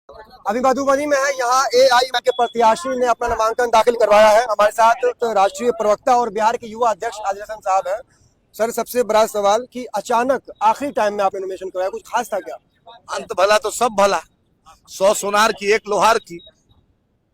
अभी मधुबनी में है, यहाँ एआईएमआईएम के प्रत्याशी ने अपना नामांकन दाखिल करवाया है। हमारे साथ तो राष्ट्रीय प्रवक्ता और बिहार के युवा अध्यक्ष आदिल हसन साहब हैं। सर, सबसे बड़ा सवाल कि अचानक आखिरी टाइम में आपने नॉमिनेशन करवाया, कुछ खास था क्या? अंत भला तो सब भला, 100 सुनार की एक लोहार की।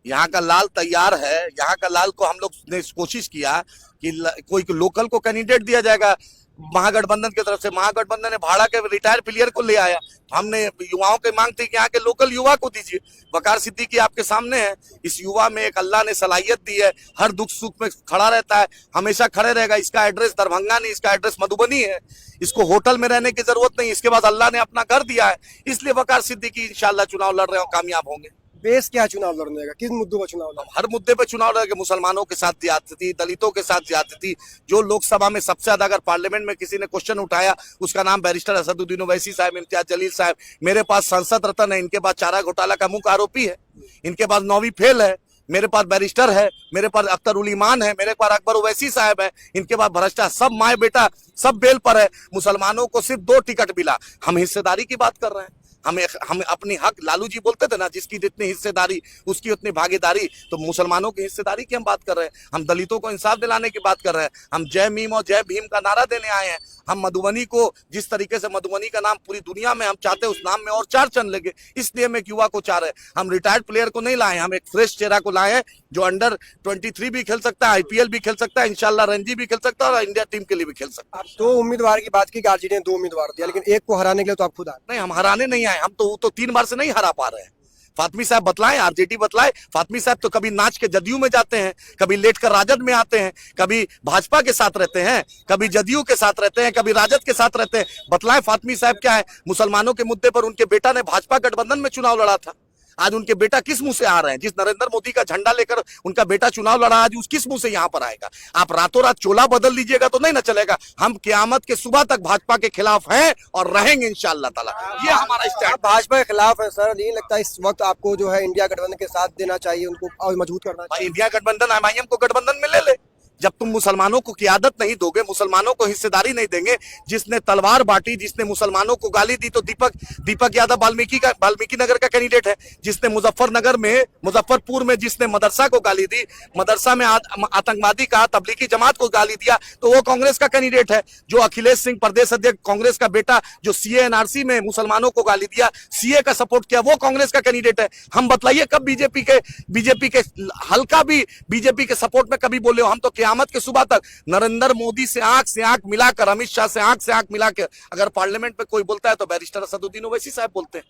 यहाँ का लाल तैयार है। यहाँ का लाल को हम लोग ने कोशिश किया कि कोई लोकल को कैंडिडेट दिया जाएगा महागठबंधन की तरफ से। महागठबंधन ने भाड़ा के रिटायर प्लेयर को ले आया। हमने युवाओं की मांग थी कि यहाँ के लोकल युवा को दीजिए। वकार सिद्दीकी आपके सामने है। इस युवा में एक अल्लाह ने सलाहियत दी है, हर दुख सुख में खड़ा रहता है, हमेशा खड़े रहेगा। इसका एड्रेस दरभंगा नहीं, इसका एड्रेस मधुबनी है। इसको होटल में रहने की जरूरत नहीं, इसके बाद अल्लाह ने अपना घर दिया है। इसलिए वकार सिद्दीकी इंशाल्लाह चुनाव लड़ रहे हो, कामयाब होंगे। बेस क्या चुनाव लड़ने का, किस मुद्दों पर चुनाव लड़ना? हर मुद्दे पे चुनाव लड़ेंगे। मुसलमानों के साथ ज्यादती, दलितों के साथ ज्यादती, जो लोकसभा में सबसे ज्यादा अगर पार्लियामेंट में किसी ने क्वेश्चन उठाया उसका नाम बैरिस्टर असदुद्दीन ओवैसी साहब, इम्तियाज जलील साहब। मेरे पास संसद रत्न है, इनके पास चारा घोटाला का मुख्य आरोपी है, इनके पास 9वीं फेल है। मेरे पास बैरिस्टर है, मेरे पास अख्तर उल ईमान है, मेरे पास अकबर ओवैसी साहब है, इनके पास भ्रष्टा सब माए बेटा सब बेल पर है। मुसलमानों को सिर्फ 2 टिकट मिला। हम हिस्सेदारी की बात कर रहे हैं। हम अपनी हक, लालू जी बोलते थे ना, जिसकी जितनी हिस्सेदारी उसकी उतनी भागीदारी। तो मुसलमानों की हिस्सेदारी की हम बात कर रहे हैं। हम दलितों को इंसाफ दिलाने की बात कर रहे हैं। हम जय मीम और जय भीम का नारा देने आए हैं। हम मधुबनी को जिस तरीके से मधुबनी का नाम पूरी दुनिया में हम चाहते हैं, उस नाम में और 4 चंद लगे, इसलिए हम एक युवा को चाह रहे हैं। हम रिटायर्ड प्लेयर को नहीं लाए, हम एक फ्रेश चेहरा को लाए हैं जो अंडर 23 भी खेल सकता है, आईपीएल भी खेल सकता है, इंशाल्लाह रणजी भी खेल सकता है और इंडिया टीम के लिए भी खेल सकता है। आप 2 उम्मीदवार की बात की कि आरजेडी ने 2 उम्मीदवार दिया, लेकिन एक को हराने के लिए तो आप खुद आए। नहीं, हम हराने नहीं आए। हम तो 3 बार से नहीं हरा पा रहे हैं। फातमी साहब बतलाएं, आरजेडी बतलाए। फातमी साहब तो कभी नाच के जदयू में जाते हैं, कभी लेटकर राजद में आते हैं, कभी भाजपा के साथ रहते हैं, कभी जदयू के साथ रहते हैं, कभी राजद के साथ रहते हैं। बतलाएं फातमी साहब क्या है। मुसलमानों के मुद्दे पर उनके बेटा ने भाजपा गठबंधन में चुनाव लड़ा था। आज उनके बेटा किस मुंह से आ रहे हैं? जिस नरेंद्र मोदी का झंडा लेकर उनका बेटा चुनाव लड़ा, आज उस किस मुंह से यहाँ पर आएगा? आप रातों रात चोला बदल लीजिएगा तो नहीं ना चलेगा। हम क़यामत के सुबह तक भाजपा के खिलाफ हैं और रहेंगे इंशाअल्लाह ताला। ये हमारा स्टैंड। भाजपा के खिलाफ है सर, नहीं लगता इस वक्त आपको जो है इंडिया गठबंधन के साथ देना चाहिए, उनको और मजबूत करना चाहिए? इंडिया गठबंधन एमआईएम को गठबंधन में ले ले। जब तुम मुसलमानों को क़ियादत नहीं दोगे, मुसलमानों को हिस्सेदारी नहीं देंगे, जिसने तलवार बांटी, जिसने मुसलमानों को गाली दी, तो दीपक यादव वाल्मीकि नगर का कैंडिडेट है। जिसने मुजफ्फरपुर में जिसने मदरसा को गाली दी, मदरसा में आतंकवादी कहा, तबलीगी जमात को गाली दिया, तो वो कांग्रेस का कैंडिडेट है। जो अखिलेश सिंह प्रदेश अध्यक्ष कांग्रेस का बेटा, जो सीए एनआरसी में मुसलमानों को गाली दिया, सीए का सपोर्ट किया, वो कांग्रेस का कैंडिडेट है। हम बतलाइए कब बीजेपी के हल्का भी बीजेपी के सपोर्ट में कभी बोले हो? हम तो क़यामत के सुबह तक नरेंद्र मोदी से आंख मिलाकर, अमित शाह से आंख मिलाकर, अगर पार्लियामेंट में कोई बोलता है तो बैरिस्टर असदुद्दीन ओवैसी साहब बोलते हैं।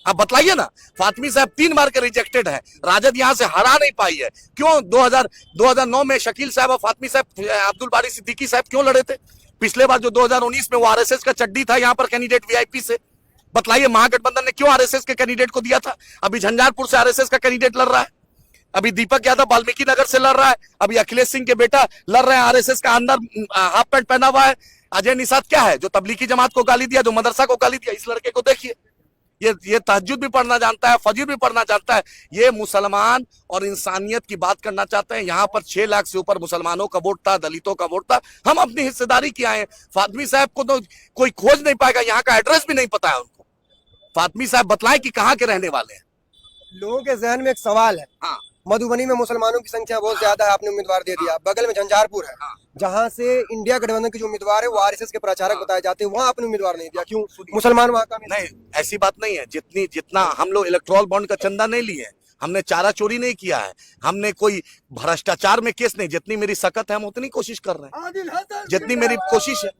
आप बताइए ना। फातमी साहब 3 बार के रिजेक्टेड है। राजद यहां से हरा नहीं पाई है। क्यों? 2009 में शकील साहब और फातमी साहब, अब्दुल बारी सिद्दीकी साहब क्यों लड़े थे? पिछले बार जो 2019 में वो आरएसएस का चड्डी था यहाँ पर कैंडिडेट वीआईपी से। बतलाइए महागठबंधन ने क्यों आरएसएस के कैंडिडेट को दिया था? अभी झंझारपुर से आरएसएस का कैंडिडेट लड़ रहा है। अभी दीपक यादव वाल्मीकि नगर से लड़ रहा है। अभी अखिलेश सिंह के बेटा लड़ रहे हैं, आरएसएस का अंदर हाफ पैंट पहना हुआ है। अजय निषाद क्या है? जो तबलीगी जमात को गाली दिया, जो मदरसा को गाली दिया। इस लड़के को देखिए, ये तहज्जुद भी पढ़ना जानता है, फजर भी पढ़ना जानता है। ये मुसलमान और इंसानियत की बात करना चाहते हैं। यहाँ पर 6 लाख से ऊपर मुसलमानों का वोट था, दलितों का वोट था। हम अपनी हिस्सेदारी की आए हैं। फातमी साहब को तो कोई खोज नहीं पाएगा, यहाँ का एड्रेस भी नहीं पता है उनको। फातमी साहब बतलाएं कि कहाँ के रहने वाले हैं। लोगों के जहन में एक सवाल है। हाँ, मधुबनी में मुसलमानों की संख्या बहुत ज्यादा है, आपने उम्मीदवार दे दिया। बगल में झंझारपुर है, जहां से इंडिया गठबंधन के जो उम्मीदवार है वो आरएसएस के प्रचारक बताए जाते हैं, वहां आपने उम्मीदवार नहीं दिया। क्यों? मुसलमान वहां का नहीं, ऐसी बात नहीं है। जितना हम लोग इलेक्टोरल बॉन्ड का चंदा नहीं लिए, हमने चारा चोरी नहीं किया है, हमने कोई भ्रष्टाचार में केस नहीं। जितनी मेरी सकत है हम उतनी कोशिश कर रहे हैं, जितनी मेरी कोशिश है।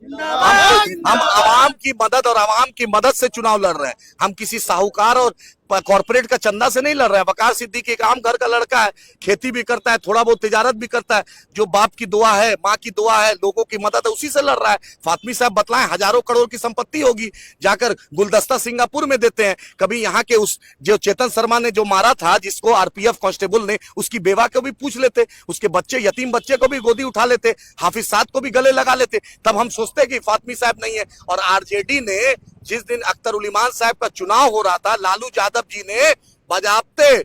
हम आवाम की मदद और आवाम की मदद से चुनाव लड़ रहे हैं। हम किसी साहूकार और कॉर्पोरेट का चंदा से नहीं लड़ रहे हैं। वकार सिद्दीकी एक आम घर का लड़का है, खेती भी करता है, थोड़ा बहुत तिजारत भी करता है। जो बाप की दुआ है, माँ की दुआ है, लोगों की मदद है, उसी से लड़ रहा है। फातमी साहब बतलाएं, हजारों करोड़ की संपत्ति होगी, जाकर गुलदस्ता सिंगापुर में देते हैं। कभी यहाँ के उस जो चेतन शर्मा ने जो मारा था, जिसको आरपीएफ कांस्टेबल ने, उसकी बेवा को भी पूछ लेते, उसके बच्चे, यतीम बच्चे को भी गोदी उठा लेते, हाफिज साद को भी गले लगा लेते। तब हम सोचते कि फातमी साहब नहीं है। और आरजेडी ने जिस दिन अख्तर उल ईमान साहब का चुनाव हो रहा था, लालू यादव जी ने बाजाबते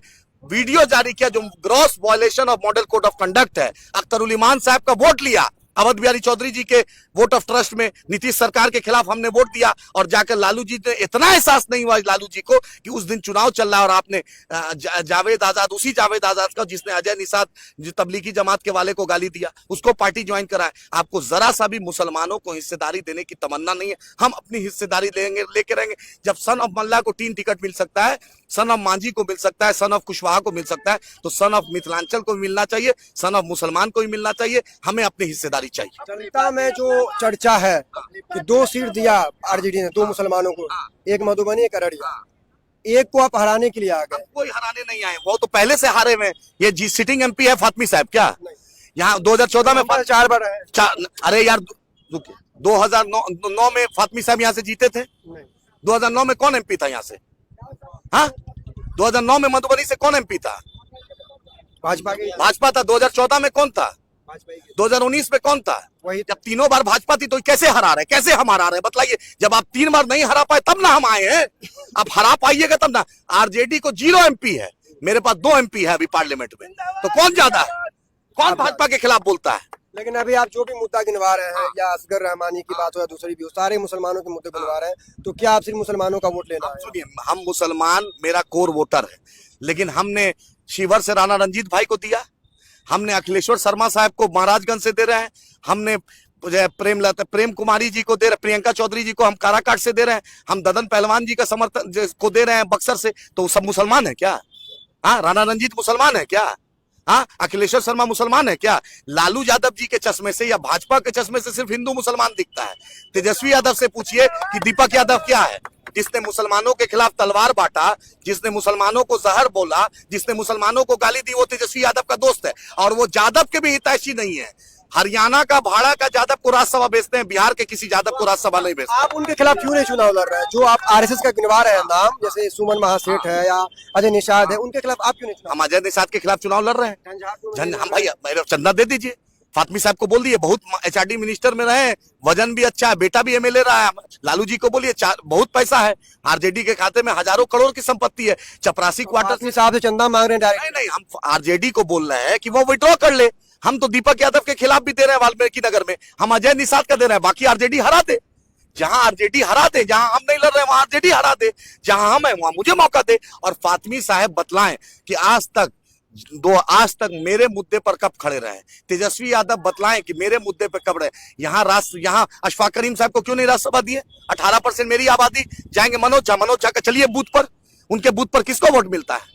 वीडियो जारी किया जो gross violation of model code of conduct है। अख्तर उल ईमान साहब का वोट लिया, अवध बिहारी चौधरी जी के वोट ऑफ ट्रस्ट में नीतीश सरकार के खिलाफ हमने वोट दिया और जाकर लालू जी ने इतना एहसास नहीं हुआ लालू जी को कि उस दिन चुनाव चल रहा है और आपने जावेद आजाद, उसी जावेद आजाद का जिसने अजय निषाद जो तबलीगी जमात के वाले को गाली दिया, उसको पार्टी ज्वाइन कराए। आपको जरा सा भी मुसलमानों को हिस्सेदारी देने की तमन्ना नहीं है। हम अपनी हिस्सेदारी लेके रहेंगे। जब सन ऑफ मल्ला को 3 टिकट मिल सकता है, सन ऑफ मांझी को मिल सकता है, सन ऑफ कुशवाहा को मिल सकता है, तो सन ऑफ मिथिलांचल को मिलना चाहिए, सन ऑफ मुसलमान को भी मिलना चाहिए। हमें अपनी हिस्सेदारी चाहिए। जनता में जो चर्चा है कि 2 सीट दिया आरजेडी ने 2 मुसलमानों को, एक मधुबनी एक अररिया, एक को आप हराने के लिए आ गए। कोई हराने नहीं आए, वो तो पहले से हारे हुए। ये जी सिटिंग एमपी है फातमी साहब क्या? यहाँ 2014 में 4 बार है। अरे यार 2009 में फातमी साहब यहाँ से जीते थे। 2009 में कौन एमपी था यहाँ से? हाँ, 2009 में मधुबनी से कौन एमपी था? भाजपा था। 2014 में कौन था? 2019 में कौन था? वही। जब तीनों बार भाजपा थी तो कैसे हरा रहे, कैसे हम हरा रहे? बताइए। जब आप 3 बार नहीं हरा पाए तब ना हम आए हैं, आप हरा पाइएगा तब ना। आरजेडी को 0 एमपी है, मेरे पास 2 एमपी है अभी पार्लियामेंट में, तो कौन ज्यादा है? कौन भाजपा के खिलाफ बोलता है? लेकिन अभी आप जो भी मुद्दा गिनवा रहे हैं, या असगर रहमानी की बात हो या दूसरी भी हो, सारे मुसलमानों के मुद्दे गिनवा रहे हैं, तो क्या आप सिर्फ मुसलमानों का वोट लेना है? सुनिए, हम मुसलमान, मेरा कोर वोटर है, लेकिन हमने शिवर से राणा रंजीत भाई को दिया, हमने अखिलेश्वर शर्मा साहब को महाराजगंज से दे रहे हैं, हमने प्रेम कुमारी जी को दे रहे, प्रियंका चौधरी जी को हम काराकाट से दे रहे हैं, हम ददन पहलवान जी का समर्थन को दे रहे हैं बक्सर से, तो सब मुसलमान है क्या? हाँ, राणा रंजीत मुसलमान है क्या? हाँ, अखिलेश्वर शर्मा मुसलमान है क्या? लालू यादव जी के चश्मे से या भाजपा के चश्मे से सिर्फ हिंदू मुसलमान दिखता है। तेजस्वी यादव से पूछिए कि दीपक यादव क्या है, जिसने मुसलमानों के खिलाफ तलवार बांटा, जिसने मुसलमानों को जहर बोला, जिसने मुसलमानों को गाली दी, वो तेजस्वी यादव का दोस्त है और वो यादव के भी हितैषी नहीं है। हरियाणा का भाड़ा का यादव को राज्यसभा भेजते हैं, बिहार के किसी यादव को राज्यसभा नहीं भेजते। आप उनके खिलाफ क्यों नहीं चुनाव लड़ रहे हैं? जो आप आरएसएस का गिनवा रहे हैं नाम, जैसे सुमन महासेठ है या अजय निषाद है, उनके खिलाफ आप क्यों नहीं चुनाव? हम अजय निषाद के खिलाफ चुनाव लड़ रहे हैं। हम भाई मेरे चंदा दे दीजिए। फातमी साहब को बोल दिए, बहुत एचआरडी मिनिस्टर में रहे, वजन भी अच्छा है, बेटा भी एमएलए रहा है। लालू जी को बोलिए, बहुत पैसा है, आरजेडी के खाते में हजारों करोड़ की संपत्ति है। चपरासी क्वार्टर साहब से चंदा मांग रहे हैं डायरेक्ट? नहीं, हम आरजेडी को बोल रहे हैं कि वो विड्रॉ कर ले। हम तो दीपक यादव के खिलाफ भी दे रहे हैं वाल्मीकि नगर में, हम अजय निषाद का दे रहे हैं। बाकी आरजेडी हरा दे, जहां आरजेडी हरा दे, जहां हम नहीं लड़ रहे वहां आरजेडी हरा दे, जहां हम है वहां मुझे मौका दे। और फातमी साहब बतलाएं कि आज तक मेरे मुद्दे पर कब खड़े रहे। तेजस्वी यादव बतलाएं कि मेरे मुद्दे पर कब रहे। यहाँ अशफाक करीम साहब को क्यों नहीं राज्यसभा दिए? 18% मेरी आबादी। जाएंगे मनोज झा का चलिए बूथ पर, उनके बूथ पर किसको वोट मिलता है?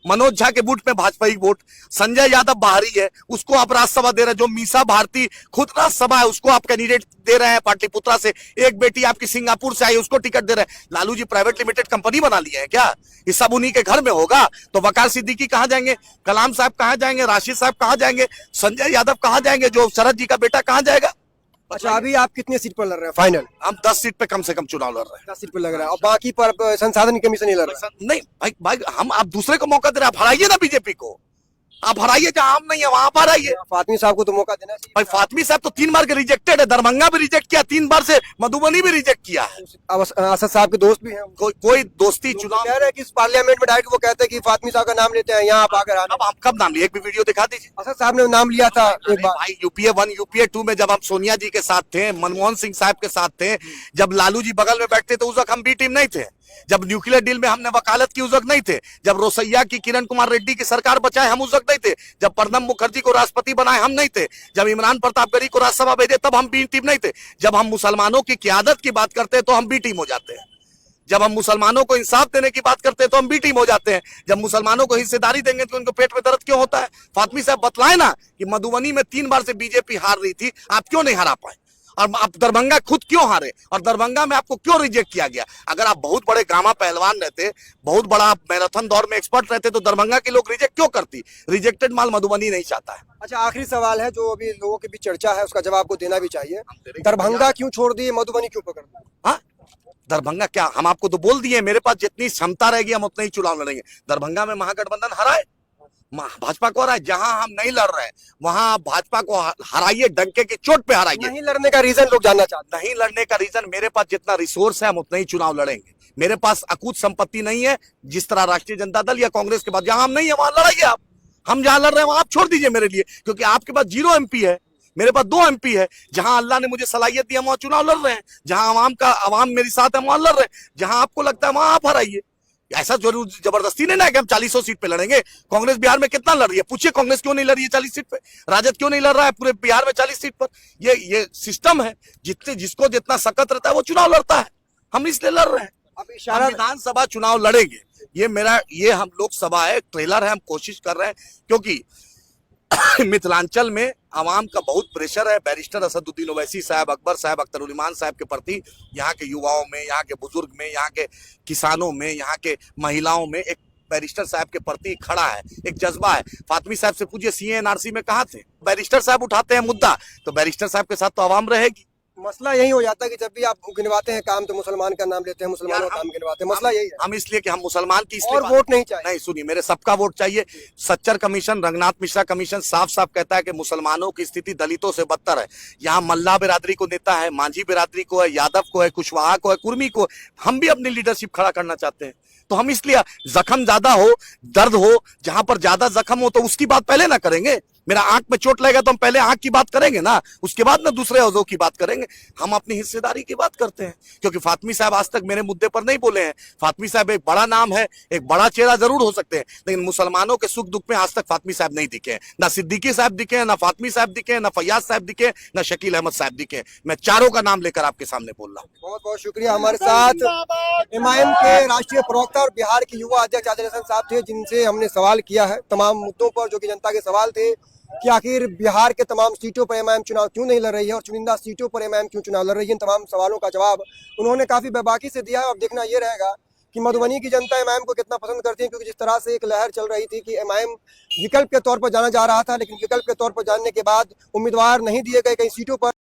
मनोज झा के बूथ में भाजपा ही वोट। संजय यादव बाहरी है, उसको आप राज्यसभा दे रहे हैं। जो मीसा भारती खुद राज्यसभा है, उसको आप कैंडिडेट दे रहे हैं पाटलिपुत्रा से। एक बेटी आपकी सिंगापुर से आई, उसको टिकट दे रहे हैं। Lalu ji private limited company बना लिए हैं क्या? ये सब उन्हीं के घर में होगा। तो वकार सिद्दीकी कहाँ जाएंगे? कलाम साहब कहाँ जाएंगे? राशिद साहब कहाँ जाएंगे? संजय यादव कहाँ जाएंगे? जो शरद जी का बेटा कहाँ जाएगा? अच्छा, अभी आप कितने सीट पर लड़ रहे हैं फाइनल? हम 10 सीट पे कम से कम चुनाव लड़ रहे हैं। 10 सीट पर लग रहा है, और बाकी पर संसाधन की कमी से नहीं लड़ रहे हैं? नहीं भाई, हम आप दूसरे को मौका दे रहे हैं। आप हराइए ना बीजेपी को, आप हराइए, जहां हम नहीं है वहां पर आइए। फातमी साहब को तो मौका देना चाहिए। भाई फातमी साहब तो 3 बार के रिजेक्टेड है, दरभंगा भी रिजेक्ट किया, 3 बार से मधुबनी भी रिजेक्ट किया है। अब असद साहब के दोस्त भी हैं, कोई दोस्ती चुनाव कह रहे हैं कि इस पार्लियामेंट में डायरेक्ट वो कहते हैं कि फातमी साहब का नाम लेते हैं, यहाँ आप आकर आना। अब आप कब नाम लिए? एक भी वीडियो दिखा दीजिए। असद साहब ने नाम लिया था एक बार। भाई यूपीए 1 यूपीए 2 में जब हम सोनिया जी के साथ थे, मनमोहन सिंह साहब के साथ थे, जब लालू जी बगल में बैठते थे, उस वक्त हम बी टीम नहीं थे। जब न्यूक्लियर डील में हमने वकालत की, उस वक्त नहीं थे। जब रोसैया की किरण कुमार रेड्डी की सरकार बचाए, हम उस वक्त नहीं थे। जब प्रणब मुखर्जी को राष्ट्रपति बनाए, हम नहीं थे। जब इमरान प्रतापगढ़ी को राज्यसभा भेजे, तब हम बी टीम नहीं थे। जब हम मुसलमानों की क़यादत की बात करते हैं तो हम बी टीम हो जाते हैं। जब हम मुसलमानों को इंसाफ देने की बात करते हैं तो हम बी टीम हो जाते हैं। जब मुसलमानों को हिस्सेदारी देंगे तो उनको पेट में दर्द क्यों होता है? फातमी साहब बतलाए ना कि मधुबनी में 3 बार से बीजेपी हार रही थी, आप क्यों नहीं हरा पाए? और आप दरभंगा खुद क्यों हारे? और दरभंगा में आपको क्यों रिजेक्ट किया गया? अगर आप बहुत बड़े गामा पहलवान रहते, बहुत बड़ा मैराथन दौड़ में एक्सपर्ट रहते, तो दरभंगा के लोग रिजेक्ट क्यों करती? रिजेक्टेड माल मधुबनी नहीं चाहता है। अच्छा, आखिरी सवाल है जो अभी लोगों के बीच चर्चा है, उसका जवाब आपको देना भी चाहिए। दरभंगा क्यों छोड़ दिए, मधुबनी क्यों पकड़ दी? हाँ, दरभंगा क्या, हम आपको तो बोल दिए, मेरे पास जितनी क्षमता रहेगी हम उतना ही चुनाव लड़ेंगे। दरभंगा में महागठबंधन हराए, भाजपा को हराए। जहां हम नहीं लड़ रहे वहां भाजपा को हराइए, डंके की चोट पे हराइए। नहीं लड़ने का रीजन लोग जानना चाहते हैं। नहीं लड़ने का रीजन, मेरे पास जितना रिसोर्स है हम उतना ही चुनाव लड़ेंगे। मेरे पास अकूत संपत्ति नहीं है जिस तरह राष्ट्रीय जनता दल या कांग्रेस के पास। जहां हम नहीं है वहां लड़ाइए आप। हम जहां लड़ रहे हैं वहां आप छोड़ दीजिए मेरे लिए, क्योंकि आपके पास 0 एमपी है। मेरे पास 2 एमपी है, जहां अल्लाह ने मुझे सलाहियत दी हम वहां चुनाव लड़ रहे हैं, जहां आवाम मेरे साथ है वहां लड़ रहे हैं, जहां आपको लगता है वहां आप हराइए। ऐसा जरूर जबरदस्ती नहीं ना है कि हम 40 सीट पे लड़ेंगे। कांग्रेस बिहार में कितना लड़ रही है, पूछिए कांग्रेस क्यों नहीं लड़ रही है 40 सीट पे, राजद क्यों नहीं लड़ रहा है पूरे बिहार में 40 सीट पर। ये सिस्टम है, जिसको जितना सख्त रहता है वो चुनाव लड़ता है, हम इसलिए लड़ रहे हैं। अब हम इशारा विधानसभा चुनाव लड़ेंगे, ये हम लोकसभा है, ट्रेलर है, हम कोशिश कर रहे हैं, क्योंकि मिथिलांचल में आवाम का बहुत प्रेशर है बैरिस्टर असदुद्दीन ओवैसी साहब, अकबर साहब, अख्तरुल इमान साहब के प्रति। यहाँ के युवाओं में, यहाँ के बुजुर्ग में, यहाँ के किसानों में, यहाँ के महिलाओं में एक बैरिस्टर साहब के प्रति खड़ा है, एक जज्बा है। फातमी साहब से पूछिए सीए एनआरसी में कहाँ थे, बैरिस्टर साहब उठाते हैं मुद्दा तो बैरिस्टर साहब के साथ तो आवाम रहेगी। मसला यही हो जाता है कि जब भी आप गिनवाते हैं काम तो मुसलमान का नाम लेते हैं, मुसलमानों का काम गिनवाते हैं, मसला यही है। हम इसलिए कि हम मुसलमान की इसलिए और वोट नहीं चाहिए। नहीं, सुनिए, मेरे सबका वोट चाहिए। सच्चर कमीशन, रंगनाथ मिश्रा कमीशन साफ साफ कहता है कि मुसलमानों की स्थिति दलितों से बदतर है। यहाँ मल्ला बिरादरी को नेता है, मांझी बिरादरी को है, यादव को है, कुशवाहा को है, कुर्मी को। हम भी अपनी लीडरशिप खड़ा करना चाहते हैं, तो हम इसलिए जख्म ज्यादा हो, दर्द हो, जहां पर ज्यादा जख्म हो तो उसकी बात पहले ना करेंगे। मेरा आंख में चोट लगेगा तो हम पहले आंख की बात करेंगे ना, उसके बाद ना दूसरे औजों की बात करेंगे। हम अपनी हिस्सेदारी की बात करते हैं, क्योंकि फातमी साहब आज तक मेरे मुद्दे पर नहीं बोले हैं। फातमी साहब एक बड़ा नाम है, एक बड़ा चेहरा जरूर हो सकते हैं, लेकिन मुसलमानों के सुख दुख में आज तक फातमी साहब नहीं दिखे हैं। ना सिद्दीकी साहब दिखे हैं, ना फातमी साहब दिखे हैं, ना फैयाज साहब दिखे, ना शकील अहमद साहब दिखे। मैं चारों का नाम लेकर आपके सामने बोल रहा हूँ। बहुत बहुत शुक्रिया। हमारे साथ एमआईएम के राष्ट्रीय प्रवक्ता और बिहार के युवा अध्यक्ष आदिल हसन साहब थे, जिनसे हमने सवाल किया है तमाम मुद्दों पर, जो कि जनता के सवाल थे कि आखिर बिहार के तमाम सीटों पर एमआईएम चुनाव क्यों नहीं लड़ रही है और चुनिंदा सीटों पर एमआईएम क्यों चुनाव लड़ रही है। इन तमाम सवालों का जवाब उन्होंने काफी बेबाकी से दिया है। अब देखना ये रहेगा कि मधुबनी की जनता एमआईएम को कितना पसंद करती है, क्योंकि जिस तरह से एक लहर चल रही थी कि एमआईएम विकल्प के तौर पर जाना जा रहा था, लेकिन विकल्प के तौर पर जानने के बाद उम्मीदवार नहीं दिए गए कई सीटों पर।